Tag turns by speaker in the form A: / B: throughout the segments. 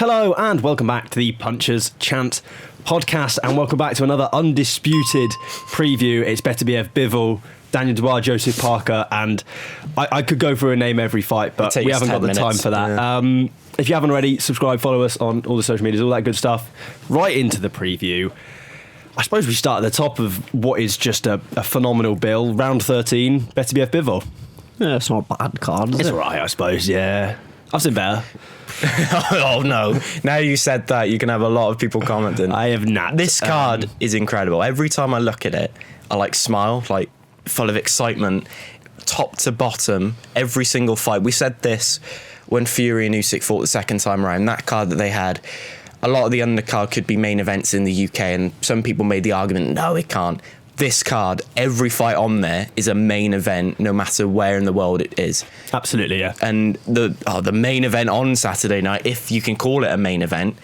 A: Hello and welcome back to the Punchers Chant podcast, and welcome back to another undisputed preview. It's Beterbiev, Bivol, Daniel Dubois, Joseph Parker, and I could go through and name every fight, but we haven't got the time for that. Yeah. If you haven't already, subscribe, follow us on all the social medias, all that good stuff. Right into the preview. I suppose we start at the top of what is just a phenomenal bill. Round 13, Beterbiev, Bivol.
B: Yeah, it's not a bad card, is
A: it's
B: it?
A: All right, I suppose, yeah. I've seen better.
C: Oh no, now you said that, you can have a lot of people commenting.
A: I have not.
C: This card is incredible. Every time I look at it, I smile, full of excitement, top to bottom, every single fight. We said this when Fury and Usyk fought the second time around. That card that they had, a lot of the undercard could be main events in the UK, and some people made the argument, no, it can't. This card, every fight on there is a main event, no matter where in the world it is.
A: Absolutely, yeah.
C: And the main event on Saturday night, if you can call it a main event,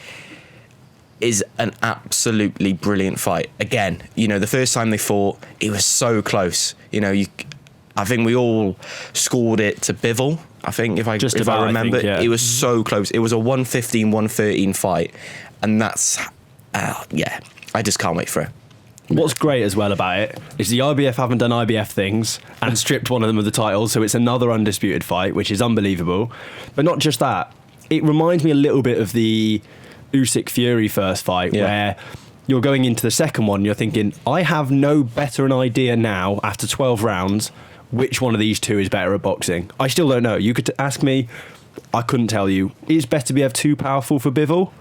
C: is an absolutely brilliant fight. Again, the first time they fought, it was so close. I think we all scored it to Bivol. I think if I remember,
A: yeah.
C: It was so close. It was a 115-113 fight, and that's I just can't wait for it.
A: What's great as well about it is the IBF haven't done IBF things and stripped one of them of the title, so it's another undisputed fight, which is unbelievable. But not just that, it reminds me a little bit of the Usyk-Fury first fight, where you're going into the second one, you're thinking, I have no better an idea now, after 12 rounds, which one of these two is better at boxing. I still don't know. You could ask me, I couldn't tell you. Is Beterbiev too powerful for Bivol?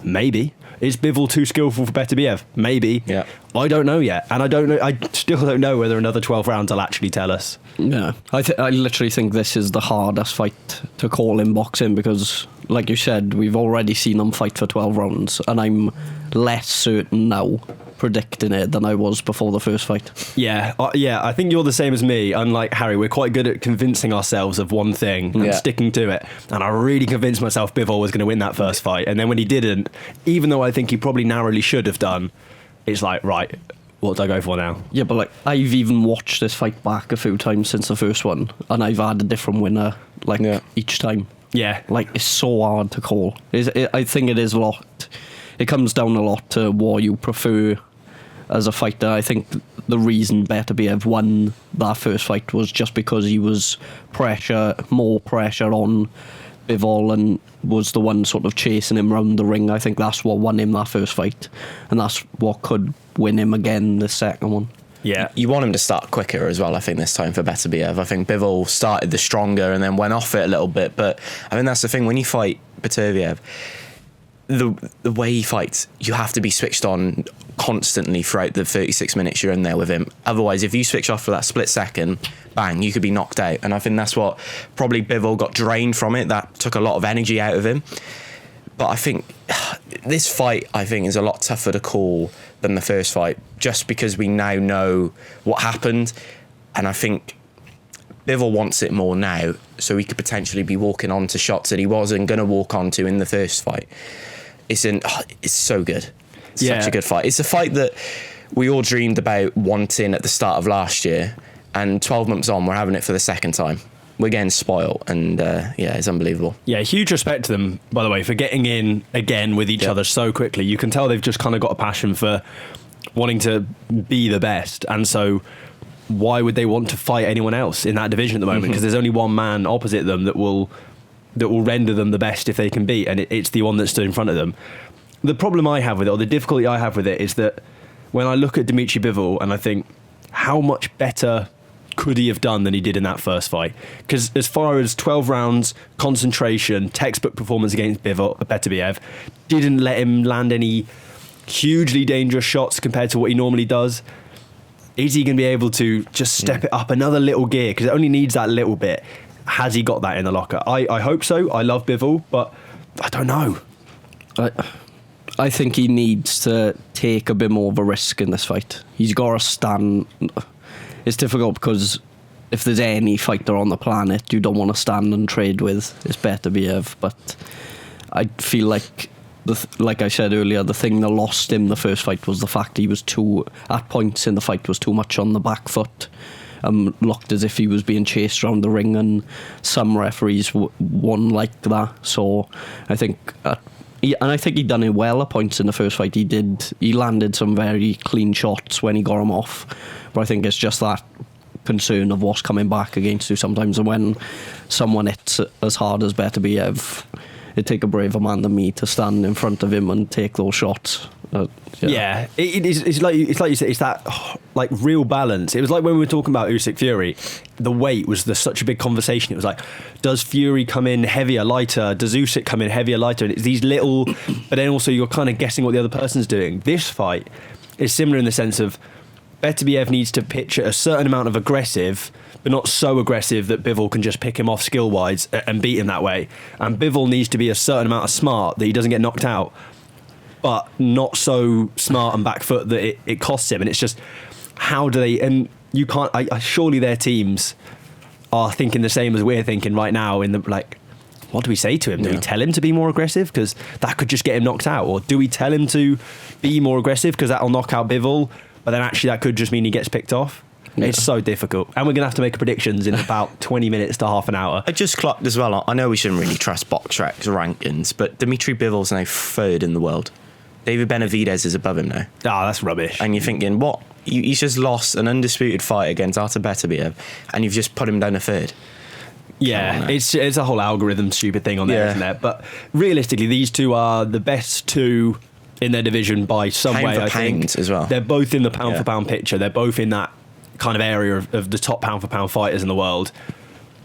A: Maybe. Is Bivol too skillful for Beterbiev? Maybe.
C: Yeah.
A: I don't know yet, and I still don't know whether another 12 rounds will actually tell us.
B: Yeah, I literally think this is the hardest fight to call in boxing because, like you said, we've already seen them fight for 12 rounds, and I'm less certain now predicting it than I was before the first fight.
A: Yeah, I think you're the same as me. Unlike Harry, we're quite good at convincing ourselves of one thing and sticking to it. And I really convinced myself Bivol was going to win that first fight. And then when he didn't, even though I think he probably narrowly should have done, it's like, right, what do I go for now?
B: Yeah, but I've even watched this fight back a few times since the first one, and I've had a different winner each time.
A: Yeah.
B: It's so hard to call. I think it is a lot. It comes down a lot to what you prefer as a fighter. I think the reason Beterbiev won that first fight was just because he was more pressure on Bivol and was the one sort of chasing him around the ring. I think that's what won him that first fight, and that's what could win him again the second one.
A: Yeah.
C: You want him to start quicker as well, I think, this time for Beterbiev. I think Bivol started the stronger and then went off it a little bit, but I think that's the thing, when you fight Beterbiev, the way he fights, you have to be switched on constantly throughout the 36 minutes you're in there with him. Otherwise, if you switch off for that split second, bang, you could be knocked out. And I think that's what probably Bivol got drained from it. That took a lot of energy out of him. But I think this fight, is a lot tougher to call than the first fight, just because we now know what happened. And I think Bivol wants it more now, so he could potentially be walking on to shots that he wasn't going to walk onto in the first fight. It's so good. It's such a good fight. It's a fight that we all dreamed about wanting at the start of last year, and 12 months on, we're having it for the second time. We're getting spoiled, and it's unbelievable.
A: Yeah, huge respect to them, by the way, for getting in again with each other so quickly. You can tell they've just kind of got a passion for wanting to be the best, and so why would they want to fight anyone else in that division at the moment? Because there's only one man opposite them that will render them the best if they can beat, and it's the one that stood in front of them. The problem I have with it, or the difficulty I have with it, is that when I look at Dimitri Bivol and I think, how much better could he have done than he did in that first fight? Because as far as 12 rounds, concentration, textbook performance against Beterbiev, didn't let him land any hugely dangerous shots compared to what he normally does. Is he going to be able to just step it up another little gear? Because it only needs that little bit. Has he got that in the locker? I hope so. I love Bivol, but I don't know.
B: I think he needs to take a bit more of a risk in this fight. He's got to stand. It's difficult because if there's any fighter on the planet you don't want to stand and trade with, it's Beterbiev. But I feel like, like I said earlier, the thing that lost him the first fight was the fact he was at points in the fight, was too much on the back foot. Looked as if he was being chased around the ring, and some referees won like that. So I think And I think he done it well at points in the first fight. He landed some very clean shots when he got him off, but I think it's just that concern of what's coming back against you sometimes, and when someone hits as hard as Beterbiev, it take a braver man than me to stand in front of him and take those shots.
A: Yeah, it's like you said, it's that like real balance. It was like when we were talking about Usyk Fury, the weight was such a big conversation. It was like, does Fury come in heavier, lighter? Does Usyk come in heavier, lighter? And it's these little, but then also you're kind of guessing what the other person's doing. This fight is similar in the sense of Beterbiev needs to pitch a certain amount of aggressive, but not so aggressive that Bivol can just pick him off skill-wise and beat him that way. And Bivol needs to be a certain amount of smart that he doesn't get knocked out, but not so smart and back foot that it costs him. And it's just, how do they... And you can't... surely their teams are thinking the same as we're thinking right now in the... Like, what do we say to him? Do we tell him to be more aggressive? Because that could just get him knocked out. Or do we tell him to be more aggressive because that'll knock out Bivol? But then actually that could just mean he gets picked off. Yeah. It's so difficult. And we're going to have to make predictions in about 20 minutes to half an hour.
C: I just clocked as well. I know we shouldn't really trust BoxRec rankings, but Dmitry Bivol's now 3rd in the world. David Benavidez is above him now.
A: That's rubbish.
C: And you're thinking, what? He's just lost an undisputed fight against Artur Beterbiev, and you've just put him down to 3rd.
A: Yeah, it's a whole algorithm stupid thing on there, isn't there? But realistically, these two are the best two in their division by some way, I think.
C: As well.
A: They're both in the pound-for-pound picture. They're both in that kind of area of the top pound-for-pound fighters in the world.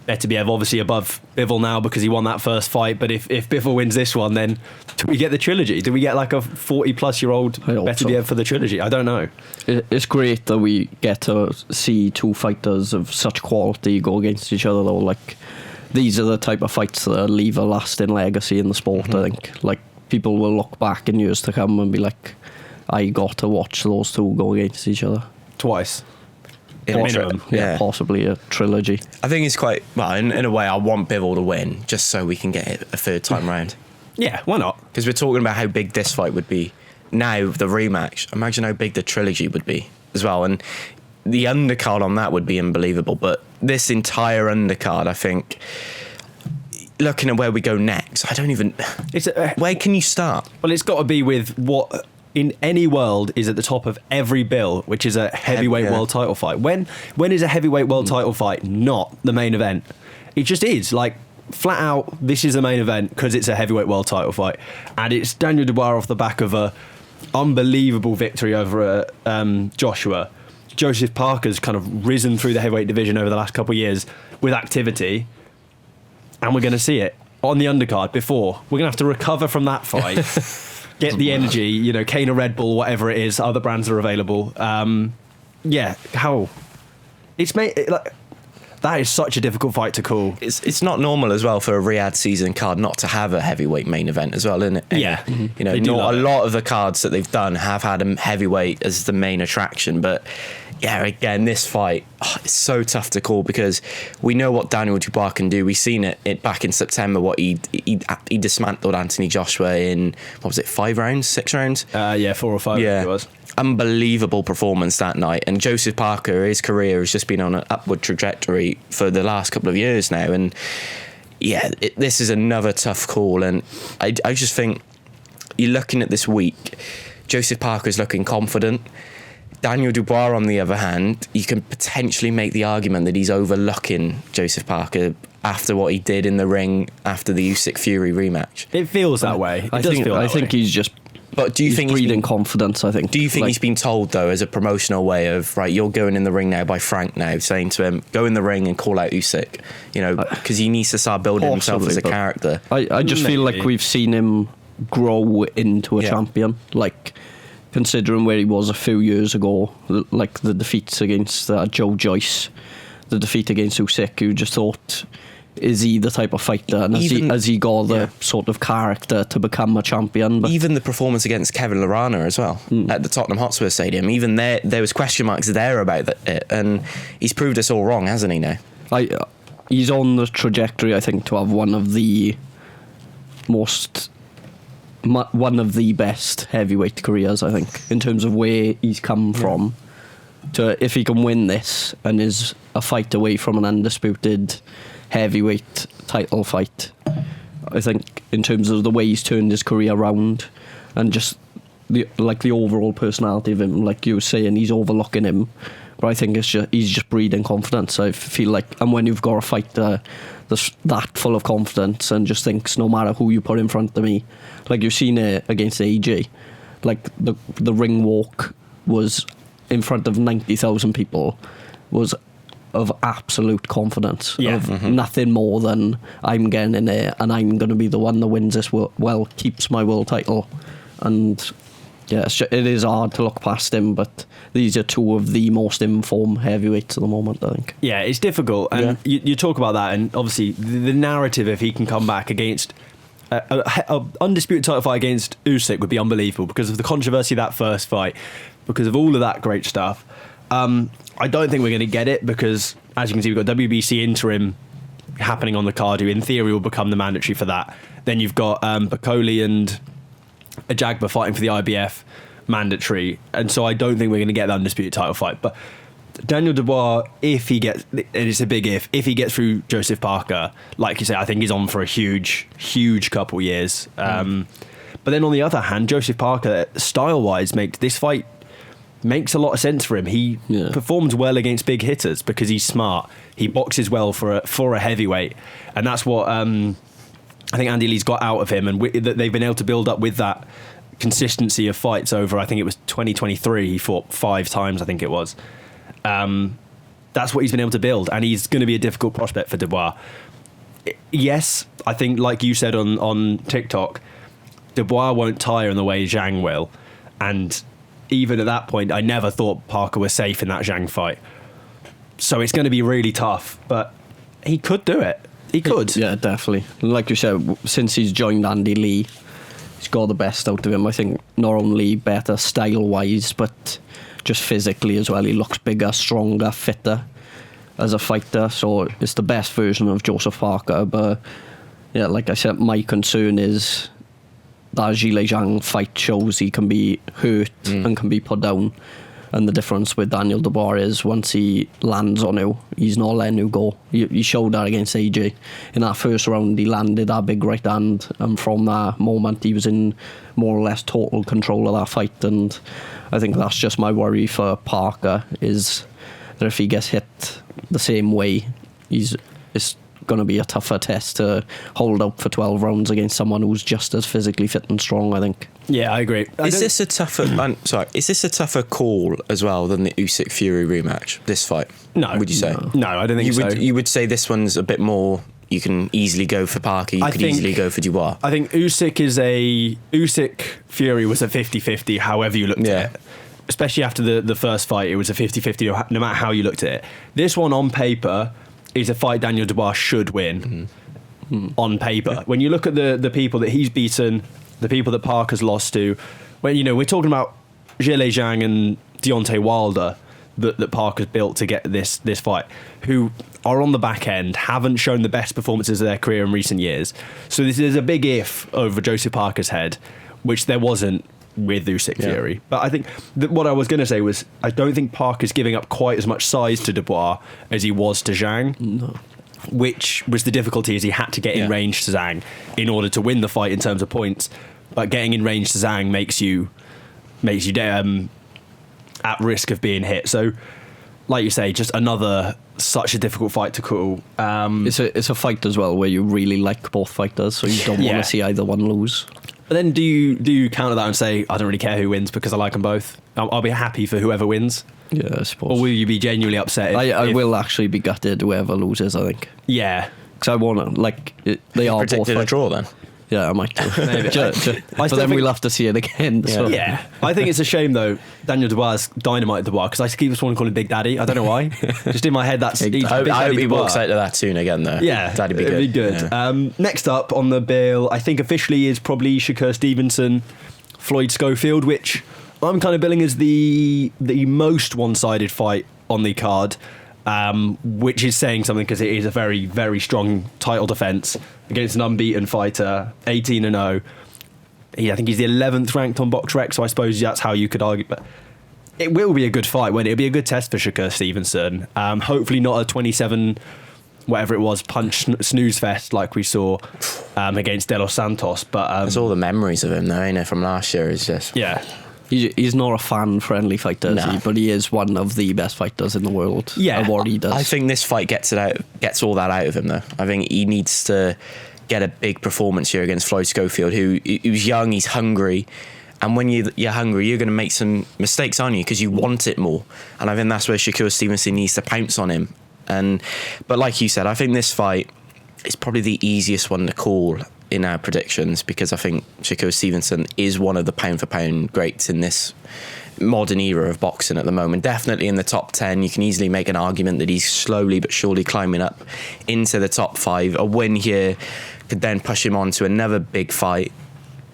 A: Beterbiev obviously above Bivol now because he won that first fight, but if Bivol wins this one, then do we get the trilogy? Do we get like a 40-plus-year-old Beterbiev for the trilogy? I don't know.
B: It's great that we get to see two fighters of such quality go against each other, though. Like, these are the type of fights that leave a lasting legacy in the sport, I think. Like, people will look back in years to come and be like, I got to watch those two go against each other.
A: Twice.
B: Minimum. Yeah, possibly a trilogy.
C: I think it's quite, well, in a way, I want Bivol to win just so we can get it a 3rd time round.
A: Yeah, why not?
C: Because we're talking about how big this fight would be. Now, the rematch, imagine how big the trilogy would be as well. And the undercard on that would be unbelievable. But this entire undercard, I think, looking at where we go next, I don't even... where can you start?
A: Well, it's got to be with what... in any world is at the top of every bill, which is a heavyweight world title fight. When is a heavyweight world title fight not the main event? It just is. Like, flat out, this is the main event because it's a heavyweight world title fight. And it's Daniel Dubois off the back of a unbelievable victory over Joshua. Joseph Parker's kind of risen through the heavyweight division over the last couple of years with activity. And we're going to see it on the undercard before. We're going to have to recover from that fight. Get the energy, Kane or Red Bull, whatever it is, other brands are available. How? It's made like that is such a difficult fight to call.
C: It's not normal as well for a Riyadh season card not to have a heavyweight main event as well, isn't it?
A: Yeah,
C: not a lot of the cards that they've done have had a heavyweight as the main attraction, but. Yeah, again, this fight, it's so tough to call because we know what Daniel Dubois can do. We've seen it back in September, what he dismantled Anthony Joshua in, 5 rounds, 6 rounds?
A: 4 or 5 it was.
C: Unbelievable performance that night. And Joseph Parker, his career has just been on an upward trajectory for the last couple of years now. And this is another tough call. And I just think you're looking at this week, Joseph Parker's looking confident. Daniel Dubois, on the other hand, you can potentially make the argument that he's overlooking Joseph Parker after what he did in the ring after the Usyk Fury rematch.
A: It feels that way.
B: I think he's just.
C: But do you think
B: he's breeding confidence? I think.
C: Do you think he's been told though, as a promotional way of right, you're going in the ring now by Frank now, saying to him, go in the ring and call out Usyk, because he needs to start building himself as a character.
B: I just feel like we've seen him grow into a champion, like. Considering where he was a few years ago, like the defeats against Joe Joyce, the defeat against Usyk, you just thought, is he the type of fighter? And has he got the sort of character to become a champion? But
C: even the performance against Kevin Lerana as well, at the Tottenham Hotspur Stadium, even there was question marks there about it, and he's proved us all wrong, hasn't he now?
B: He's on the trajectory, I think, to have one of the best heavyweight careers, I think, in terms of where he's come from. To if he can win this and is a fight away from an undisputed heavyweight title fight, I think in terms of the way he's turned his career around, and just the overall personality of him, like you were saying, he's overlooking him. But I think he's just breeding confidence. I feel like, and when you've got a fighter that's that full of confidence and just thinks no matter who you put in front of me, like you've seen it against AJ, like the ring walk was in front of 90,000 people, was of absolute confidence, of nothing more than I'm getting in there and I'm going to be the one that wins this keeps my world title. And yeah, it is hard to look past him, but these are two of the most informed heavyweights at the moment, I think.
A: Yeah, it's difficult, and you talk about that, and obviously the narrative, if he can come back against a undisputed title fight against Usyk, would be unbelievable because of the controversy of that first fight, because of all of that great stuff. I don't think we're going to get it because, as you can see, we've got WBC interim happening on the card, who in theory will become the mandatory for that. Then you've got Bakoli and Ajagba fighting for the IBF mandatory, and so I don't think we're going to get the undisputed title fight. But Daniel Dubois, if he gets, and it's a big if he gets through Joseph Parker, like you say, I think he's on for a huge couple years. But then on the other hand, Joseph Parker, style-wise, makes a lot of sense for him. He performs well against big hitters because he's smart. He boxes well for a heavyweight, and that's what I think Andy Lee's got out of him, and they've been able to build up with that consistency of fights over, I think it was 2023, he fought 5 times, I think it was. That's what he's been able to build, and he's going to be a difficult prospect for Dubois. Yes, I think, like you said on TikTok, Dubois won't tire in the way Zhang will, and even at that point, I never thought Parker was safe in that Zhang fight. So it's going to be really tough, but he could do it. He could.
B: Yeah, definitely. Like you said, since he's joined Andy Lee, he's got the best out of him. I think not only better style-wise, but just physically as well. He looks bigger, stronger, fitter as a fighter. So it's the best version of Joseph Parker. But yeah, like I said, my concern is that Zhilei Zhang fight shows he can be hurt and can be put down. And the difference with Daniel Dubois is once he lands on you, he's not letting you go. He showed that against AJ. In that first round, he landed that big right hand, and from that moment, he was in more or less total control of that fight. And I think that's just my worry for Parker, is that if he gets hit the same way, it's going to be a tougher test to hold out for 12 rounds against someone who's just as physically fit and strong, I think.
A: Yeah, I agree.
C: Is this a tougher call as well than the Usyk Fury rematch, this fight?
A: No.
C: Would you say?
A: No, I don't think so.
C: You would say this one's a bit more, you can easily go for Parker, you could easily go for Dubois.
A: I think Usyk Fury was a 50-50, however you looked at it. Especially after the first fight, it was a 50-50 no matter how you looked at it. This one on paper is a fight Daniel Dubois should win on paper. Yeah. When you look at the people that he's beaten, the people that Parker's lost to, when we're talking about Zhilei Zhang and Deontay Wilder that Parker's built to get this fight, who are on the back end, haven't shown the best performances of their career in recent years. So this is a big if over Joseph Parker's head, which there wasn't with Usyk Fury. But I think what I was going to say was, I don't think Parker's giving up quite as much size to Dubois as he was to Zhang. No. Which was the difficulty, is he had to get in range to Zhang in order to win the fight in terms of points. But getting in range to Zhang makes you at risk of being hit. So, like you say, just such a difficult fight to call.
B: It's a fight as well where you really like both fighters, so you don't want to see either one lose.
A: But then do you counter that and say, I don't really care who wins because I like them both? I'll be happy for whoever wins.
B: Yeah, I suppose.
A: Or will you be genuinely upset?
B: I will actually be gutted whoever loses, I think.
A: Yeah.
B: Because I want to, they are both...
C: Predicted a draw then?
B: Yeah, I might do. Maybe. But then we'll have to see it again.
A: Yeah.
B: So.
A: Yeah. I think it's a shame, though, Daniel Dubois, Dynamite Dubois, because I keep just wanting to call him Big Daddy. I don't know why. Just in my head, that's...
C: I hope he walks out of that soon again, though.
A: Yeah.
C: That'd be good.
A: It'd be good. Yeah. Next up on the bill, I think officially is probably Shakur Stevenson, Floyd Schofield, which I'm kind of billing as the most one-sided fight on the card. Which is saying something because it is a very, very strong title defence against an unbeaten fighter, 18-0. I think he's the 11th ranked on BoxRec, so I suppose that's how you could argue. But it will be a good fight, won't it? It'll be a good test for Shakur Stevenson. Hopefully not a 27 whatever it was, punch snooze fest like we saw against De Los Santos. But
C: There's all the memories of him, though, ain't it, from last year? It's just
A: yeah.
B: He's not a fan-friendly fighter, is
C: No.
B: he? But he is one of the best fighters in the world.
A: Yeah.
B: at what he does.
C: I think this fight gets all that out of him, though. I think he needs to get a big performance here against Floyd Schofield, who's young, he's hungry. And when you're hungry, you're going to make some mistakes, aren't you? Because you want it more. And I think that's where Shakur Stevenson needs to pounce on him. But like you said, I think this fight is probably the easiest one to call in our predictions, because I think Shakur Stevenson is one of the pound-for-pound greats in this modern era of boxing at the moment. Definitely in the top 10. You can easily make an argument that he's slowly but surely climbing up into the top 5. A win here could then push him on to another big fight.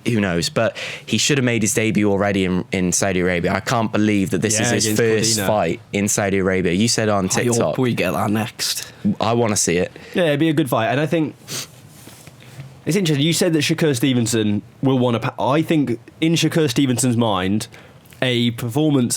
C: Who knows? But he should have made his debut already in Saudi Arabia. I can't believe that this is his first fight in Saudi Arabia. You said on
B: I
C: TikTok.
B: hope we get that next.
C: I want to see it.
A: Yeah, it'd be a good fight. And I think it's interesting. You said that Shakur Stevenson will want to... I think in Shakur Stevenson's mind, a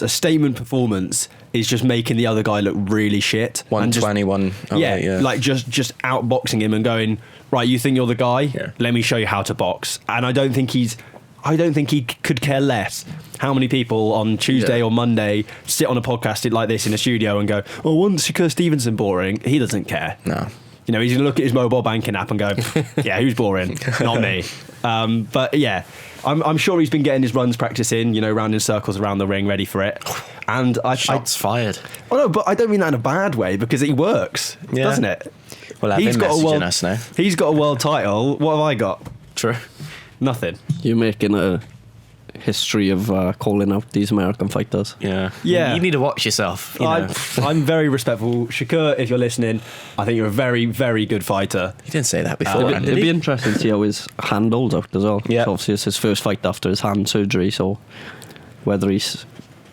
A: statement performance is just making the other guy look really shit.
C: 121.
A: Yeah, like just outboxing him and going, right, you think you're the guy?
C: Yeah.
A: Let me show you how to box. And I don't think he could care less how many people on Tuesday or Monday sit on a podcast like this in a studio and go, oh, wasn't Shakur Stevenson boring? He doesn't care.
C: No.
A: You know, he's going to look at his mobile banking app and go, yeah, who's boring? Not me. But yeah, I'm sure he's been getting his runs practice in, you know, round in circles around the ring, ready for it. And
C: Shots fired.
A: Oh no, but I don't mean that in a bad way, because it works,
C: Yeah.
A: doesn't it?
C: Well, I've been messaging us now.
A: He's got a world title. What have I got?
C: True.
A: Nothing.
B: You're making a history of calling out these American fighters.
C: Yeah.
A: Yeah.
C: You need to watch yourself. You know.
A: I'm very respectful. Shakur, if you're listening, I think you're a very, very good fighter.
C: You didn't say that before,
B: It'd be interesting to see how his hand holds out as well.
C: Yeah.
B: So obviously it's his first fight after his hand surgery, so whether he's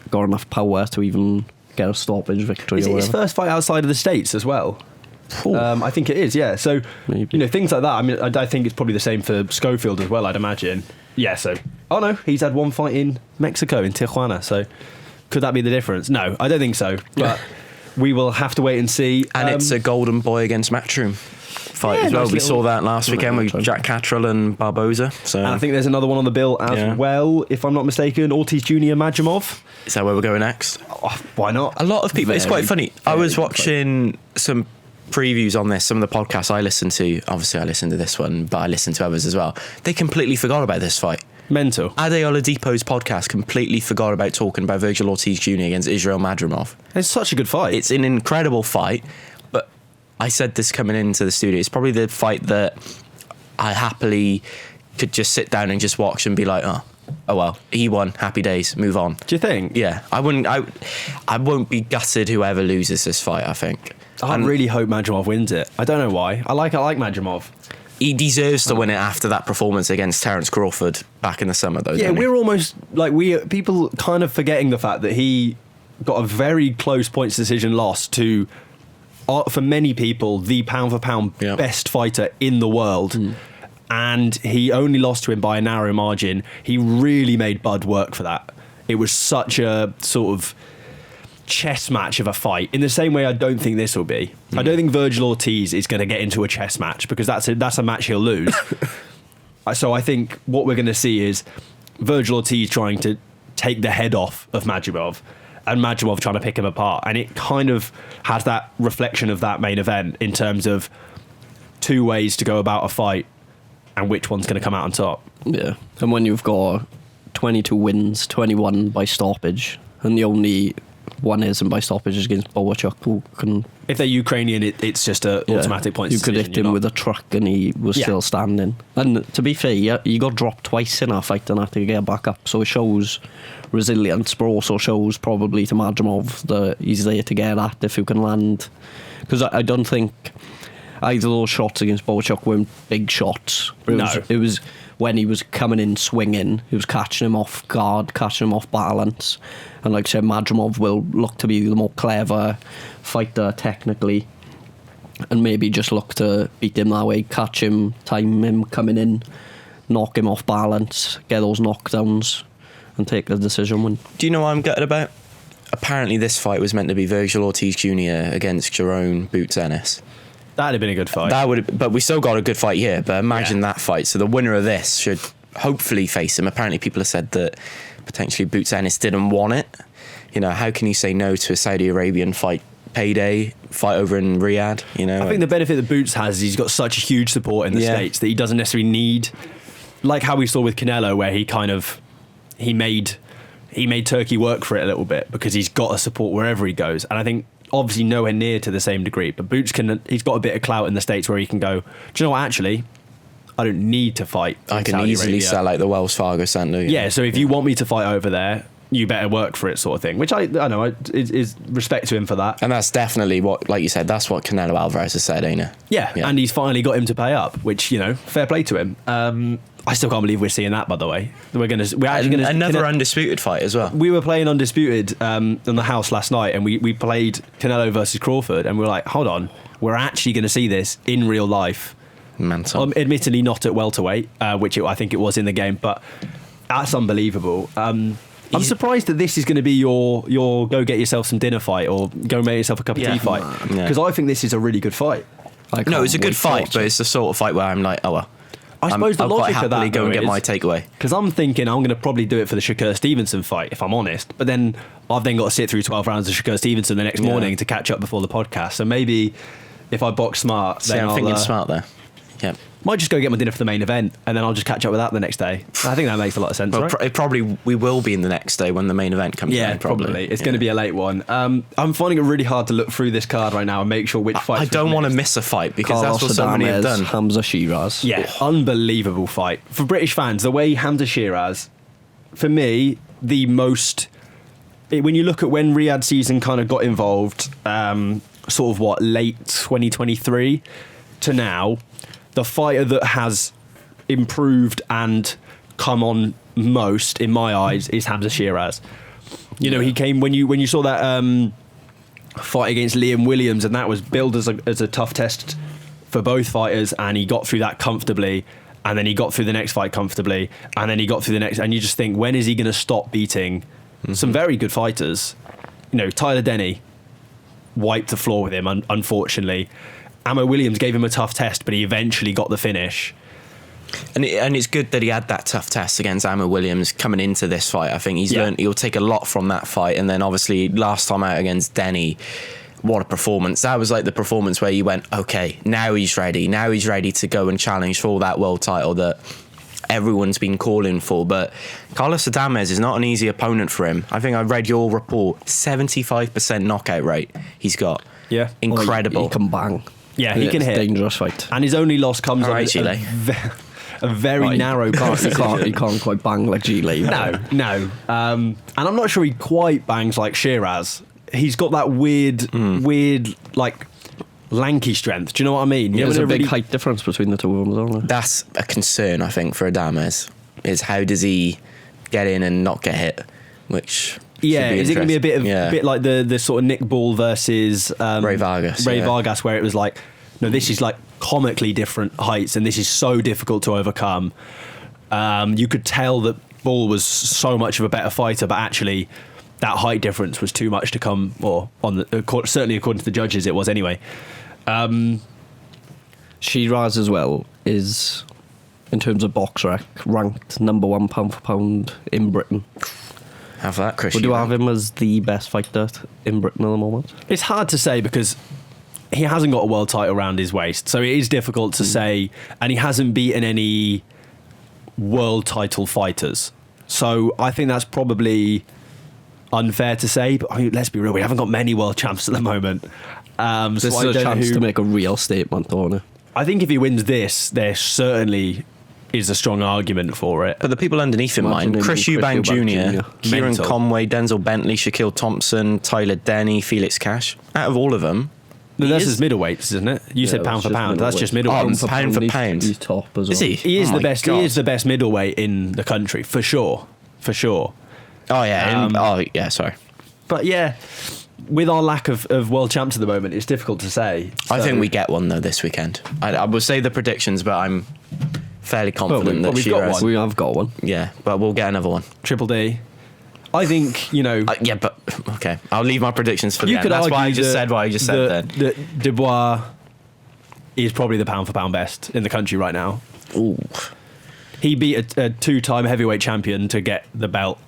B: got enough power to even get a stoppage victory
A: Is
B: or
A: it his
B: whatever.
A: first fight outside of the States as well? I think it is, yeah. So,
B: Maybe.
A: you know, things like that. I mean, I think it's probably the same for Schofield as well, I'd imagine. Yeah, so... Oh, no, he's had one fight in Mexico, in Tijuana, so could that be the difference? No, I don't think so, but we will have to wait and see.
C: And it's a Golden Boy against Matchroom fight
A: Yeah,
C: as well.
A: nice
C: We
A: little-
C: saw that last weekend with Jack Cattrall and Barboza. So
A: And I think there's another one on the bill as well, if I'm not mistaken. Ortiz Jr. Madrimov.
C: is that where we're going next?
A: Oh, why not?
C: A lot of people. It's quite funny. I
B: very
C: was
B: good
C: watching some previews on this. Some of the podcasts I listened to. Obviously, I listened to this one, but I listened to others as well. They completely forgot about this fight.
A: Mental.
C: Ade Oladipo's podcast completely forgot about talking about Virgil Ortiz Jr. against Israel Madrimov.
A: It's such a good fight.
C: It's an incredible fight, but I said this coming into the studio. It's probably the fight that I happily could just sit down and just watch and be like, oh well, he won. Happy days. Move on.
A: Do you think?
C: Yeah, I won't be gutted whoever loses this fight. I think.
A: I really hope Madrimov wins it. I don't know why. I like Madrimov.
C: He deserves to win it after that performance against Terence Crawford back in the summer, though.
A: Yeah,
C: don't he?
A: we're almost like people kind of forgetting the fact that he got a very close points decision loss to, for many people, the pound for pound best fighter in the world. And he only lost to him by a narrow margin. He really made Bud work for that. It was such a sort of chess match of a fight, in the same way I don't think this will be. I don't think Virgil Ortiz is going to get into a chess match, because that's a match he'll lose. So I think what we're going to see is Virgil Ortiz trying to take the head off of Madrimov, and Madrimov trying to pick him apart, and it kind of has that reflection of that main event in terms of two ways to go about a fight and which one's going to come out on top.
B: Yeah, and when you've got 22 wins, 21 by stoppage, and the only one isn't by stoppage against Buatsi, who can...
A: If they're Ukrainian, it's just a automatic points
B: You could
A: decision.
B: hit him with a truck and he was still standing. And to be fair, he got dropped twice in our fight and had to get back up. So it shows resilience, but also shows probably to Madrimov that he's there to get at if you can land. Because I don't think either of those shots against Buatsi weren't big shots. But it was when he was coming in swinging, he was catching him off guard, catching him off balance. And like I said, Madrimov will look to be the more clever fighter technically, and maybe just look to beat him that way, catch him, time him coming in, knock him off balance, get those knockdowns, and take the decision win.
C: Do you know what I'm gutted about? Apparently this fight was meant to be Virgil Ortiz Jr. against Jerome Boots Ennis.
A: That'd have been a good fight.
C: But we still got a good fight here. But imagine that fight. So the winner of this should hopefully face him. Apparently, people have said that potentially Boots Ennis didn't want it. You know, how can you say no to a Saudi Arabian fight over in Riyadh? You know,
A: I think the benefit that Boots has is he's got such a huge support in the States that he doesn't necessarily need, like how we saw with Canelo, where he made Turkey work for it a little bit because he's got a support wherever he goes. And I think obviously nowhere near to the same degree, but Boots he's got a bit of clout in the States where he can go, do you know what, actually, I don't need to fight.
C: I can easily sell like the Wells Fargo Center.
A: Yeah, so if you want me to fight over there, you better work for it, sort of thing. Which I know is respect to him for that.
C: And that's definitely what, like you said, that's what Canelo Alvarez has said, ain't it?
A: Yeah, and he's finally got him to pay up, which, you know, fair play to him. I still can't believe we're seeing that, by the way. We're actually gonna
C: another undisputed fight as well.
A: We were playing undisputed in the house last night, and we played Canelo versus Crawford, and we were like, hold on, we're actually going to see this in real life.
C: Mental.
A: Admittedly, not at welterweight, which I think it was in the game, but that's unbelievable. I'm surprised that this is going to be your go get yourself some dinner fight or go make yourself a cup of tea fight, because I think this is a really good fight.
C: No, it's a good fight, but it's the sort of fight where I'm like,
A: I suppose the
C: I'll
A: logic
C: quite
A: of that
C: happily go and get my takeaway.
A: Because I'm thinking I'm going to probably do it for the Shakur Stevenson fight, if I'm honest. But then I've got to sit through 12 rounds of Shakur Stevenson the next morning to catch up before the podcast. So maybe if I box smart, then
C: I'm thinking smart there. Yeah.
A: Might just go get my dinner for the main event, and then I'll just catch up with that the next day. I think that makes a lot of sense, right?
C: We will be in the next day when the main event comes.
A: Yeah, probably. It's going to be a late one. I'm finding it really hard to look through this card right now and make sure which fight.
C: I don't want to miss a fight because that's what so many have done.
B: Hamzah Sheeraz.
A: Yeah, unbelievable fight for British fans. The way Hamzah Sheeraz, for me, the most. When you look at when Riyadh season kind of got involved, sort of late 2023 to now. The fighter that has improved and come on most, in my eyes, is Hamzah Sheeraz. You know, he came when you saw that fight against Liam Williams, and that was billed as a tough test for both fighters, and he got through that comfortably, and then he got through the next fight comfortably, and then he got through the next, and you just think, when is he going to stop beating some very good fighters? You know, Tyler Denny wiped the floor with him, unfortunately. Ammo Williams gave him a tough test, but he eventually got the finish.
C: And it's good that he had that tough test against Ammo Williams coming into this fight. I think he'll take a lot from that fight. And then obviously last time out against Denny, what a performance. That was like the performance where you went, okay, now he's ready. Now he's ready to go and challenge for that world title that everyone's been calling for. But Carlos Adamez is not an easy opponent for him. I think I read your report, 75% knockout rate he's got.
A: Yeah.
C: Incredible.
B: He can bang.
A: Yeah, he can hit.
B: Dangerous fight.
A: And his only loss comes on
C: Zhilei.
A: a very narrow pass.
B: He can't quite bang like Zhilei.
A: No. And I'm not sure he quite bangs like Sheeraz. He's got that weird, like, lanky strength. Do you know what I mean?
B: There's a big height difference between the two of them, isn't there?
C: That's a concern, I think, for Adamez, is how does he get in and not get hit, which...
A: Yeah, is it going to be a bit like the sort of Nick Ball versus
C: Ray Vargas?
A: Vargas, where it was like, no, this is like comically different heights, and this is so difficult to overcome. You could tell that Ball was so much of a better fighter, but actually that height difference was too much to come, or certainly according to the judges, it was anyway.
B: Sheeraz as well is, in terms of box ranked number 1 pound for pound in Britain.
C: Have that, Chris.
B: Would you have him as the best fighter in Britain at the moment?
A: It's hard to say because he hasn't got a world title around his waist, so it is difficult to say, and he hasn't beaten any world title fighters. So I think that's probably unfair to say, but I mean, let's be real, we haven't got many world champs at the moment.
B: This is a chance to make a real statement, don't it?
A: I think if he wins this, there certainly is a strong argument for it.
C: But the people underneath him, Chris Eubank Jr., Kieran Conway, Denzel Bentley, Shaquille Thompson, Tyler Denny, Felix Cash. Out of all of them,
A: that's his middleweights, isn't it? You said pound for pound. That's just middleweight.
C: Oh, pound for pound.
B: He's top as well.
C: Is he?
A: He is the best. God. He is the best middleweight in the country for sure. For sure.
C: Oh yeah. Sorry.
A: But yeah, with our lack of world champs at the moment, it's difficult to say.
C: I think we get one though this weekend. I will say the predictions, but I'm fairly confident that
A: we've got one.
B: We have got one.
C: Yeah, but we'll get another one.
A: Triple D. I think,
C: yeah, but okay. I'll leave my predictions for the end. That's why I just said what I just said then.
A: Dubois, is probably the pound for pound best in the country right now.
C: Ooh.
A: He beat a 2-time heavyweight champion to get the belt.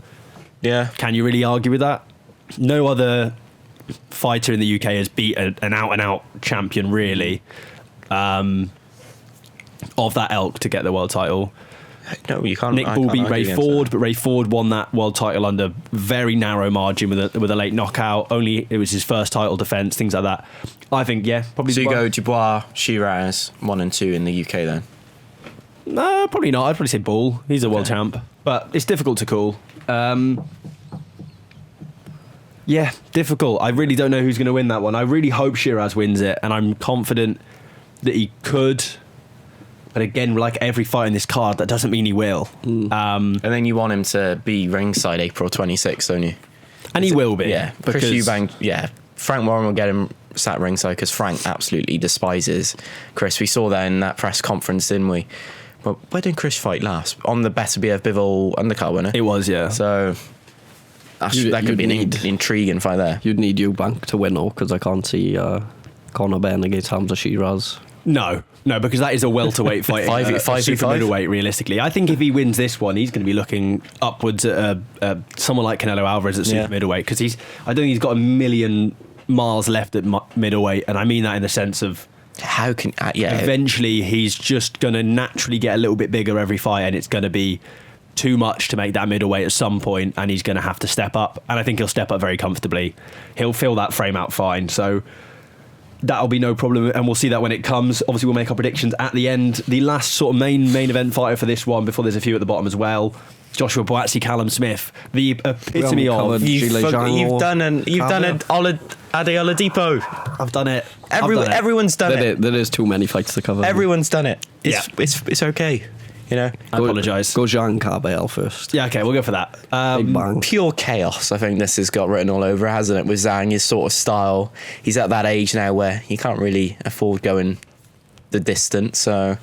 C: Yeah.
A: Can you really argue with that? No other fighter in the UK has beat an out-and-out champion, really, of that ilk to get the world title.
C: No, you can't.
A: Nick Bull beat Ray Ford, but Ray Ford won that world title under very narrow margin with a late knockout. Only it was his first title defense, things like that. I think, yeah, probably.
C: So you go Dubois, Sheeraz, 1 and 2 in the UK then?
A: No, probably not. I'd probably say Bull. He's a world champ, but it's difficult to call. Yeah, difficult. I really don't know who's going to win that one. I really hope Sheeraz wins it, and I'm confident that he could. But again, like every fight in this card, that doesn't mean he will.
C: And then you want him to be ringside April 26th, don't you?
A: And he will be.
C: Yeah, Chris Eubank, yeah. Frank Warren will get him sat ringside because Frank absolutely despises Chris. We saw that in that press conference, didn't we? But where did Chris fight last? On the Beterbiev Bivol undercard winner?
A: It was, yeah.
C: So that could be an intriguing fight there.
B: You'd need Eubank to win, though, because I can't see Conor Benn against Hamzah Sheeraz.
A: No, because that is a welterweight fight.
C: 5v5.
A: Super middleweight, realistically. I think if he wins this one, he's going to be looking upwards at someone like Canelo Alvarez at super middleweight, because I don't think he's got a million miles left at middleweight, and I mean that in the sense of
C: how can
A: eventually he's just going to naturally get a little bit bigger every fight, and it's going to be too much to make that middleweight at some point, and he's going to have to step up, and I think he'll step up very comfortably. He'll fill that frame out fine, so that'll be no problem, and we'll see that when it comes. Obviously, we'll make our predictions at the end. The last sort of main event fighter for this one, before there's a few at the bottom as well, Joshua Buatsi, Callum Smith, the epitome of
C: you've done an Ade Oladipo.
A: I've done it.
C: Everyone's done it.
B: There is too many fights to cover.
C: Everyone's done it. It's okay. You know,
A: I apologise.
B: Go Zhang Kabayel first.
A: Yeah, okay, we'll go for that.
B: Big bang.
C: Pure chaos. I think this has got written all over, hasn't it? With Zhang, his sort of style. He's at that age now where he can't really afford going the distance. So,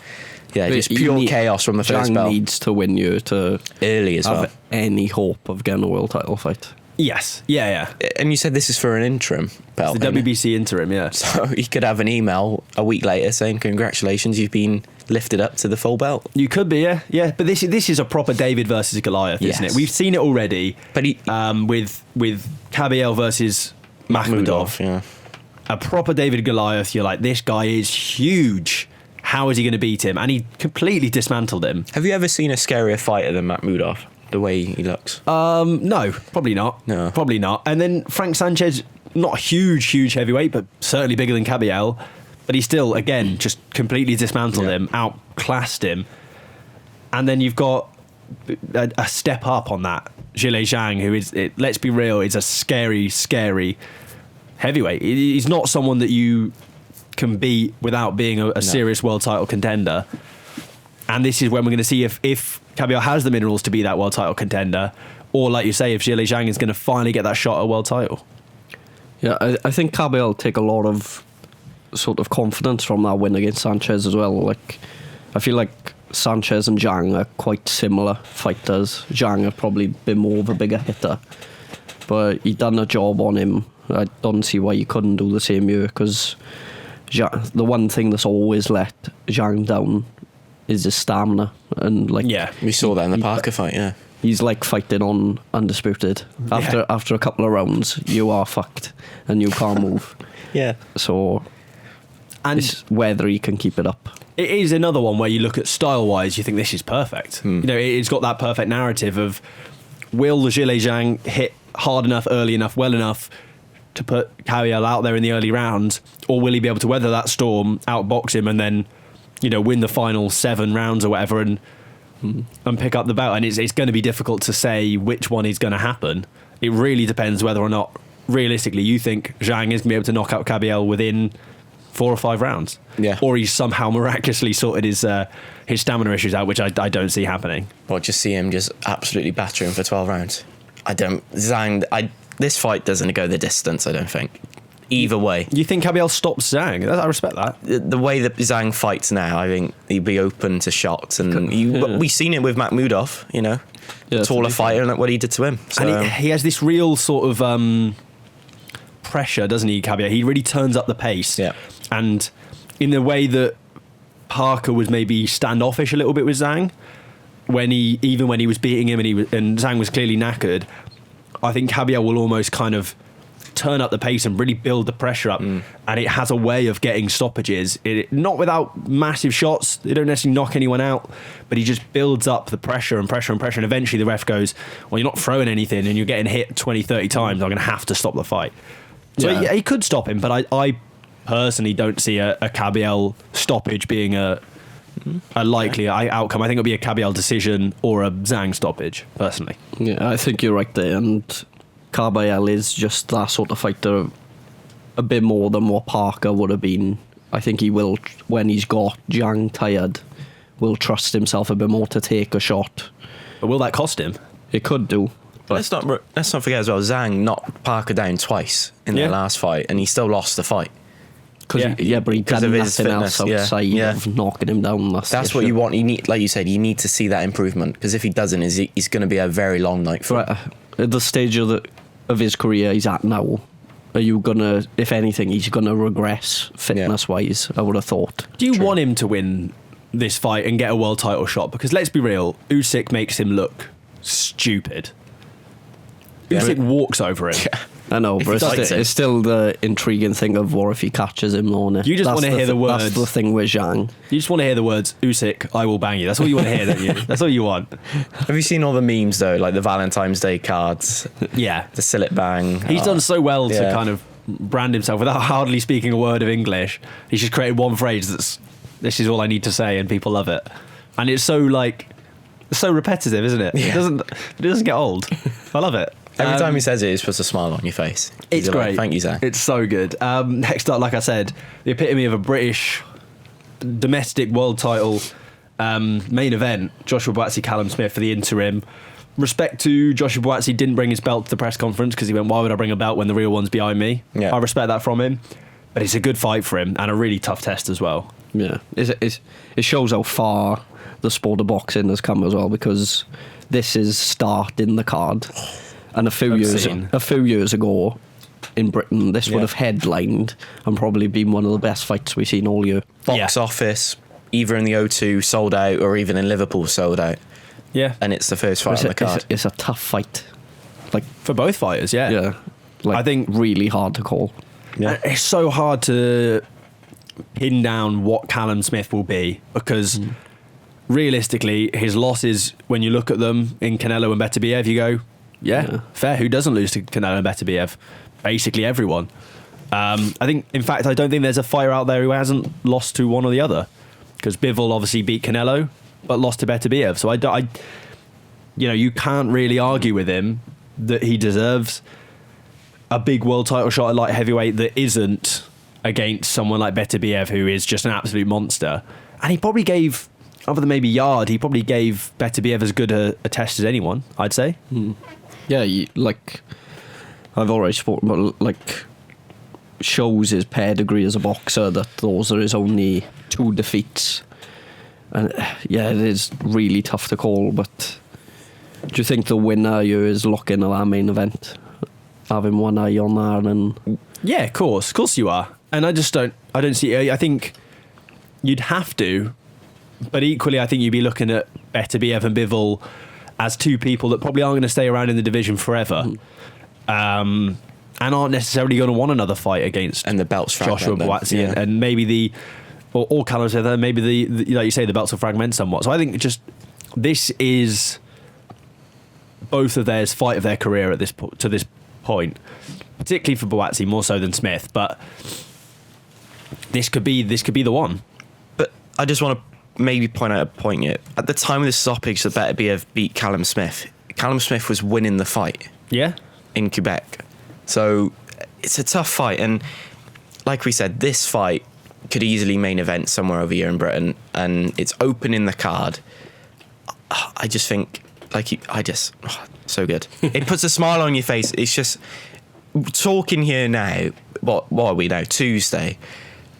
C: yeah, just pure chaos from the first bell.
B: Zhang needs to win you to
C: early as well.
B: Have any hope of getting a world title fight.
A: Yes. Yeah.
C: And you said this is for an interim belt.
A: It's the WBC interim, yeah.
C: So he could have an email a week later saying, congratulations, you've been lifted up to the full belt.
A: You could be, yeah. But this is a proper David versus Goliath, isn't it? We've seen it already. But with Kabayel versus Makhmudov.
C: Yeah.
A: A proper David Goliath, you're like, this guy is huge. How is he going to beat him? And he completely dismantled him.
C: Have you ever seen a scarier fighter than Makhmudov? The way he looks?
A: No, probably not.
C: No.
A: Probably not. And then Frank Sanchez, not a huge heavyweight, but certainly bigger than Kabayel. But he still, again, just completely dismantled him, outclassed him. And then you've got a step up on that. Zhilei Zhang, who is, let's be real, is a scary heavyweight. He's not someone that you can beat without being a serious world title contender. And this is when we're going to see if Kabayel has the minerals to be that world title contender, or like you say, if Zhilei Zhang is going to finally get that shot at world title.
B: Yeah, I think Kabayel will take a lot of sort of confidence from that win against Sanchez as well. Like, I feel like Sanchez and Zhang are quite similar fighters. Zhang have probably been more of a bigger hitter, but he done a job on him. I don't see why he couldn't do the same here, because the one thing that's always let Zhang down is his stamina, and
C: we saw that in the Parker fight. Yeah,
B: he's like fighting on undisputed. After a couple of rounds, you are fucked and you can't move. So, and it's whether he can keep it up.
A: It is another one where you look at style-wise, you think this is perfect. You know, it's got that perfect narrative of, will Zhilei Zhang hit hard enough, early enough, well enough to put Kabayel out there in the early rounds, or will he be able to weather that storm, outbox him, and then, you know, win the final 7 rounds or whatever and pick up the belt? And it's going to be difficult to say which one is going to happen. It really depends whether or not, realistically, you think Zhang is going to be able to knock out Kabayel within 4 or 5 rounds.
C: Yeah.
A: Or he's somehow miraculously sorted his stamina issues out, which I don't see happening.
C: Or just see him just absolutely batter him for 12 rounds. This fight doesn't go the distance, I don't think. Either way.
A: You think Kabayel stops Zhang? I respect that.
C: The way that Zhang fights now, I think he'd be open to shots. And we've seen it with Makhmudov, you know. Taller fighter, and what he did to him. So.
A: And he has this real sort of pressure, doesn't he, Kabayel? He really turns up the pace.
C: Yeah.
A: And in the way that Parker was maybe standoffish a little bit with Zhang, when he was beating him and Zhang was clearly knackered, I think Kabayel will almost kind of turn up the pace and really build the pressure up, and it has a way of getting stoppages. Not without massive shots, they don't necessarily knock anyone out, but he just builds up the pressure and eventually the ref goes, well, you're not throwing anything and you're getting hit 20, 30 times, I'm going to have to stop the fight. So yeah, he could stop him, but I personally don't see a Kabayel stoppage being a likely outcome. I think it'll be a Kabayel decision or a Zhang stoppage, personally.
B: Yeah, I think you're right there, and Kabayel is just that sort of fighter, a bit more than what Parker would have been. I think he will, when he's got Zhang tired, will trust himself a bit more to take a shot.
A: But will that cost him?
B: It could do.
C: Let's not forget as well, Zhang knocked Parker down twice in their last fight, and he still lost the fight.
B: But he did nothing else outside of knocking him down.
C: That's what you want. You need, like you said, you need to see that improvement, because if he doesn't, he's going to be a very long night for him.
B: At the stage of his career he's at now, are you gonna, if anything, he's gonna regress fitness wise? I would have thought.
A: Do you want him to win this fight and get a world title shot? Because let's be real, Usyk makes him look stupid. Usyk walks over him.
B: I know, but it's still the intriguing thing of what if he catches him on it.
A: You just want to hear the words.
B: That's the thing with Zhang.
A: You just want to hear the words, Usyk, I will bang you. That's all you want to hear, don't you? That's all you want.
C: Have you seen all the memes, though, like the Valentine's Day cards?
A: Yeah.
C: The Sillet Bang.
A: He's done so well to kind of brand himself without hardly speaking a word of English. He's just created one phrase that's, this is all I need to say, and people love it. And it's so, it's so repetitive, isn't it?
C: Yeah.
A: It doesn't get old. I love it.
C: Every time he says it puts a smile on your face.
A: It's great.
C: Thank you, Zach.
A: It's so good. Next up, like I said, the epitome of a British domestic world title main event, Joshua Buatsi, Callum Smith for the interim. Respect to Joshua Buatsi, didn't bring his belt to the press conference because he went, why would I bring a belt when the real one's behind me?
C: Yeah.
A: I respect that from him. But it's a good fight for him and a really tough test as well.
B: Yeah, it shows how far the sport of boxing has come as well, because this is starting the card. And a few years ago in Britain, this would have headlined and probably been one of the best fights we've seen all year.
C: Box office, either in the O2 sold out or even in Liverpool sold out.
A: Yeah.
C: And it's the first fight on the card.
B: It's a tough fight.
A: For both fighters, yeah.
B: Yeah. I think really hard to call.
A: Yeah. It's so hard to pin down what Callum Smith will be, because realistically, his losses, when you look at them in Canelo and Beterbiev, you go, yeah, fair. Who doesn't lose to Canelo and Beterbiev? Basically everyone. I think, in fact, I don't think there's a fighter out there who hasn't lost to one or the other, because Bivol obviously beat Canelo but lost to Beterbiev. So you can't really argue with him that he deserves a big world title shot at light heavyweight that isn't against someone like Beterbiev, who is just an absolute monster. And he probably gave, other than maybe Yard, he probably gave Beterbiev as good a test as anyone, I'd say.
B: Yeah, I've already spoken about, shows his pedigree as a boxer, that those are his only 2 defeats. And yeah, it is really tough to call, but do you think the winner here is looking at that main event, having one eye on that? And
A: yeah, of course you are. And I don't see, I think you'd have to, but equally I think you'd be looking at Beterbiev and Bivol as 2 people that probably aren't going to stay around in the division forever, and aren't necessarily going to want another fight against
C: and the belts
A: Joshua Buatsi, and maybe or Callum said, maybe the like you say, the belts will fragment somewhat. So I think this is both of theirs fight of their career at this point, particularly for Buatsi more so than Smith. But this could be the one.
C: But I just want to maybe point out a point here. At the time of the stoppage that Beterbiev beat Callum Smith was winning the fight.
A: Yeah.
C: In Quebec. So it's a tough fight, and like we said, this fight could easily main event somewhere over here in Britain, and it's opening the card. I just think, so good. It puts a smile on your face. It's just talking here now. What are we now? Tuesday.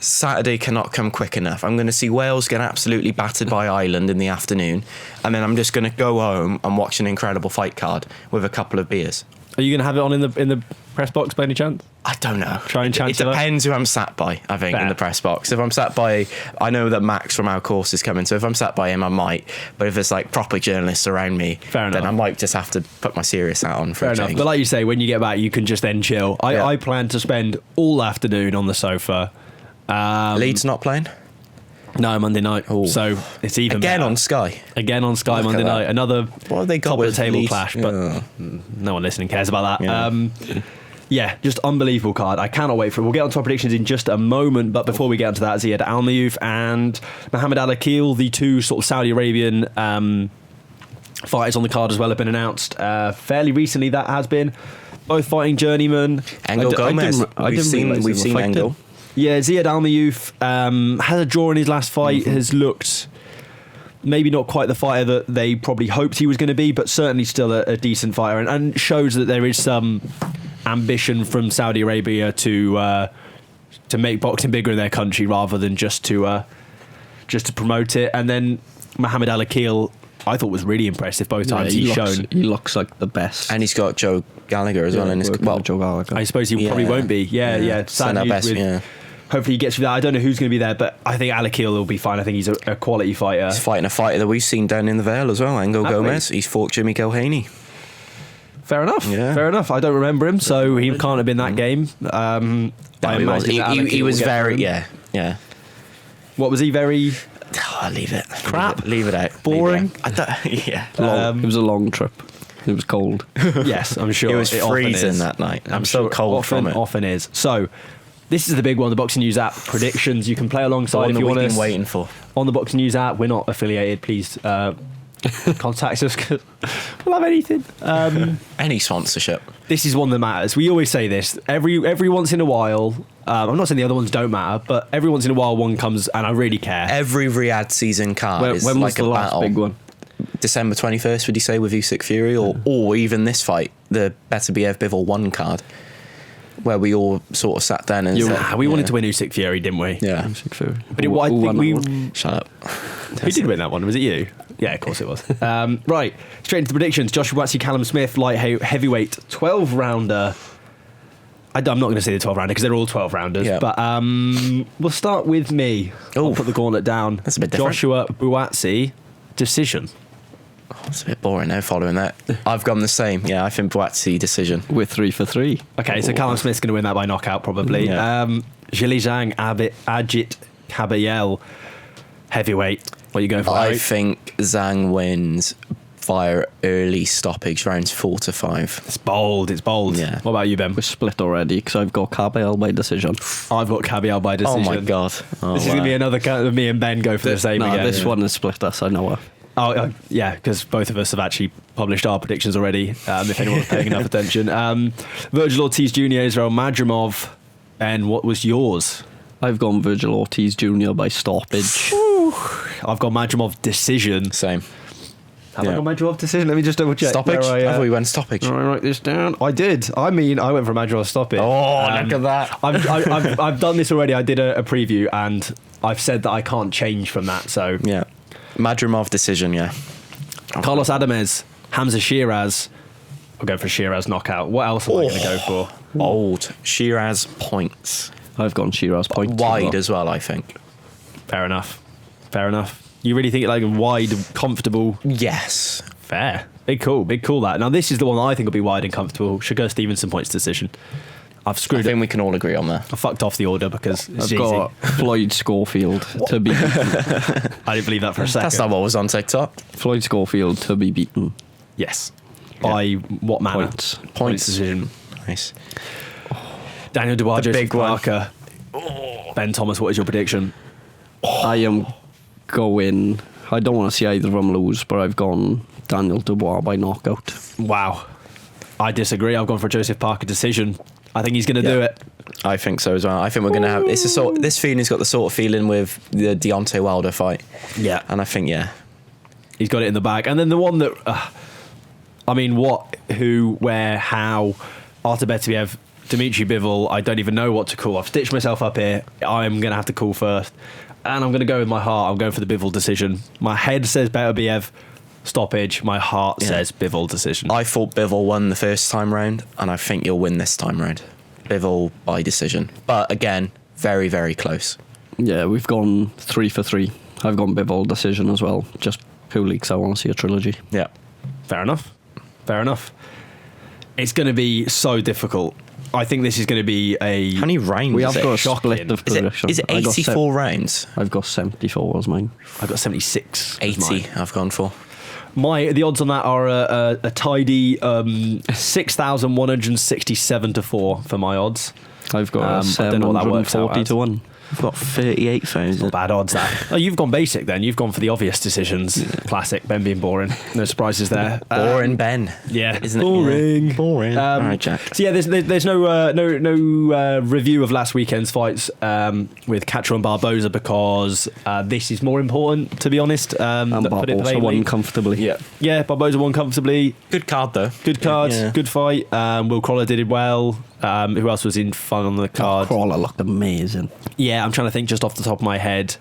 C: Saturday cannot come quick enough. I'm going to see Wales get absolutely battered by Ireland in the afternoon, and then I'm just going to go home and watch an incredible fight card with a couple of beers.
A: Are you going to have it on in the press box by any chance?
C: I don't know.
A: Try and chance
C: it
A: it up?
C: depends who I'm sat by, I think, in
A: Fair.
C: the press box. If I'm sat by, I know that Max from our course is coming, so if I'm sat by him, I might. But if there's like proper journalists around me,
A: Fair
C: then
A: enough.
C: I might just have to put my serious hat on for
A: Fair
C: a
A: enough.
C: change.
A: But like you say, when you get back, you can just then chill.
C: Yeah.
A: I plan to spend all afternoon on the sofa.
C: Leeds not playing?
A: No, Monday night.
C: Ooh.
A: So it's even
C: Again
A: better.
C: on Sky.
A: Again on Sky
C: Look
A: Monday
C: at that.
A: night. Another
C: What have they got
A: top of the
C: with
A: table
C: Leeds?
A: clash, but
C: Yeah.
A: no one listening cares about that.
C: Yeah.
A: Yeah, just unbelievable card. I cannot wait for it. We'll get on to our predictions in just a moment, but before we get onto that, Ziad Almayouf and Mohammed Al Akil, the two sort of Saudi Arabian fighters on the card as well, have been announced fairly recently. That has been both fighting journeyman.
C: Engel Gomez. We've seen Engel.
A: Yeah, Ziad Almayouf had a draw in his last fight, has looked maybe not quite the fighter that they probably hoped he was going to be, but certainly still a decent fighter, and shows that there is some ambition from Saudi Arabia to make boxing bigger in their country rather than just to promote it. And then Mohammed Al Akil, I thought was really impressive both times he's shown.
B: He looks like the best.
C: And he's got Joe Gallagher as well. In his,
B: Well, Joe Gallagher.
A: I suppose he probably won't be. Yeah. Sad
C: Send our
A: news
C: best,
A: with-
C: yeah.
A: Hopefully he gets through that. I don't know who's going to be there, but I think Al Akil will be fine. I think he's a quality fighter.
C: He's fighting a fighter that we've seen down in the Vale as well, Engel
A: Have we?
C: Gomez. He's fought Jimmy Gilhaney.
A: Fair enough.
C: Yeah.
A: Fair enough. I don't remember him, so he can't have been that game. I
C: No, he was.
A: imagine that Al Akil
C: He
A: will
C: was
A: get
C: very,
A: through him.
C: yeah.
A: What was he? Very
C: Oh, leave it.
A: Crap.
C: Leave it out.
A: Boring.
C: Leave it out. I don't, yeah.
B: Long. It was a long trip. It was cold.
A: yes, I'm sure
C: It was
A: often
C: freezing
A: is.
C: that night. I'm so cold from it.
A: Often is. So, this is the big one, the Boxing News app predictions. You can play alongside
C: One
A: if
C: that
A: you
C: we've
A: want
C: been
A: us
C: waiting for.
A: on the Boxing News app. We're not affiliated. Please contact us. 'Cause we'll have anything.
C: Any sponsorship.
A: This is one that matters. We always say this every once in a while. I'm not saying the other ones don't matter, but every once in a while one comes and I really care.
C: Every Riyadh season card
B: When
C: is
B: was
C: like
B: the
C: a
B: last
C: battle.
B: big one?
C: December 21st, would you say, with Usyk Fury, or even this fight, the Beterbiev Bivol 1 card, where we all sort of sat down and said,
A: We wanted to win Usyk Fury, didn't we?
C: Yeah.
A: But I think we.
C: Shut up.
A: Who did win that one? Was it you? Yeah, of course it was. Right, straight into the predictions. Joshua Buatsi, Callum Smith, light heavyweight, 12-rounder. I'm not going to say the 12-rounder because they're all 12-rounders.
C: Yeah.
A: But we'll start with me. I'll
C: Ooh.
A: put the gauntlet down.
C: That's a bit different.
A: Joshua Buatsi, decision.
C: It's a bit boring now following that. I've gone the same. Yeah, I think Buatsi decision.
B: We're 3 for 3.
A: Okay, so Callum Smith's going to win that by knockout probably.
C: Yeah.
A: Zhilei, Zhang, Agit, Kabayel, heavyweight. What are you going for?
C: I
A: Harry?
C: think Zhang wins via early stoppage, rounds 4 to 5.
A: It's bold. It's bold.
C: Yeah.
A: What about you, Ben?
B: We're split already because I've got Kabayel by decision.
A: I've got Kabayel by decision.
C: Oh my god. Oh,
A: This is going to be
C: wow.
A: another cut of me and Ben go for the same
B: No,
A: again.
B: this one has split us, I know.
A: Oh, yeah, because both of us have actually published our predictions already, if anyone's paying enough attention. Virgil Ortiz Jr., Israel Madrimov, and what was yours?
B: I've gone Virgil Ortiz Jr. by stoppage.
A: I've got Madrimov decision.
C: Same.
A: Have I got Madrimov decision? Let me just double check.
C: Stoppage?
A: Where
C: I thought we went stoppage.
A: All right, write this down. I did. I mean, I went for Madrimov stoppage.
C: Oh, look at that.
A: I've done this already. I did a preview, and I've said that I can't change from that, so...
C: Yeah. Madrimov decision, yeah.
A: Carlos Adamez, Hamzah Sheeraz. I'll go for Sheeraz knockout. What else am I going to go for?
C: Old. Sheeraz points.
B: I've gone Sheeraz point.
C: Wide as well, I think.
A: Fair enough. You really think it like wide, comfortable?
C: Yes.
A: Fair. Big call that. Now this is the one that I think will be wide and comfortable. Shakur Stevenson points decision. I've
C: I
A: screwed
C: think
A: it.
C: we can all agree on that.
A: I fucked off the order because it's
B: I've
A: easy.
B: got Floyd Schofield to be beaten.
A: I didn't believe that for a second.
C: That's not what was on TikTok.
B: Floyd Schofield to be beaten.
A: Yes. By what manner?
B: Points.
A: Decision.
C: Nice.
A: Daniel Dubois,
C: The
A: Joseph
C: big one.
A: Parker. Ben Thomas, what is your prediction?
B: I am going... I don't want to see either of them lose, but I've gone Daniel Dubois by knockout.
A: Wow. I disagree. I've gone for a Joseph Parker decision. I think he's going to do it.
C: I think so as well. I think we're going to have... This feeling's got the sort of feeling with the Deontay Wilder fight.
A: Yeah.
C: And I think, yeah.
A: He's got it in the bag. And then the one that... I mean, what, who, where, how... Artur Beterbiev, Dimitri Bivol, I don't even know what to call. I've stitched myself up here. I'm going to have to call first. And I'm going to go with my heart. I'm going for the Bivol decision. My head says Beterbiev. stoppage. My heart says Bivol decision.
C: I thought Bivol won the first time round, and I think you'll win this time round. Bivol by decision. But again, very, very close.
B: Yeah, we've gone 3 for 3. I've gone Bivol decision as well, just purely because I want to see a trilogy.
C: Yeah.
A: Fair enough. It's going to be so difficult. I think this is going to be a...
C: How many rounds
B: We
C: is
B: have
C: it?
B: got a
A: Shocking.
B: split of
C: Is
B: prediction.
C: it 84 rounds?
B: I've got 74 as mine.
A: I've got 76. as
C: 80
A: mine.
C: I've gone for.
A: The odds on that are a tidy 6,167 to 4 for my odds.
B: I've got
A: I don't know what that works out
B: 740
A: as.
B: to 1.
C: I've got 38,000.
A: Not bad odds that. Oh, you've gone basic then. You've gone for the obvious decisions. Classic. Ben being boring. No surprises there.
C: Boring Ben.
A: Yeah,
C: Isn't
A: boring.
C: it? Boring. All right, Jack.
A: So yeah, there's no review of last weekend's fights with Castro and Barboza because this is more important, to be honest.
B: And Barbosa won comfortably.
A: Yeah, Barboza won comfortably.
C: Good card, though.
A: Good card,
C: Yeah.
A: good fight. Will Crawler did it well. Who else was in fun on the card?
B: Crawler looked amazing.
A: Yeah, I'm trying to think just off the top of my head.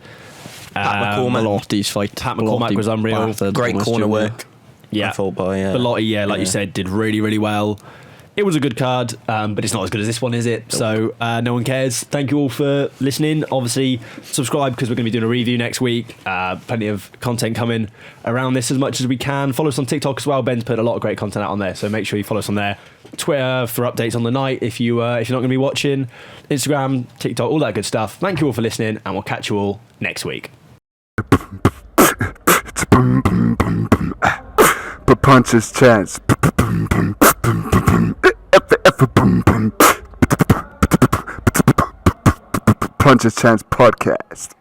C: Pat McCormack.
B: Belotti's fight.
A: Pat McCormack was unreal.
C: Great
B: Thomas
C: corner
B: Jr.
C: work.
A: Yeah,
C: I thought by
A: Belotti, like you said, did really, really well. It was a good card, but it's not as good as this one, is it? So no one cares. Thank you all for listening. Obviously, subscribe because we're going to be doing a review next week. Plenty of content coming around this as much as we can. Follow us on TikTok as well. Ben's put a lot of great content out on there, so make sure you follow us on there. Twitter for updates on the night if you're not going to be watching. Instagram, TikTok, all that good stuff. Thank you all for listening, and we'll catch you all next week.
D: Punches chance. Punches chance podcast.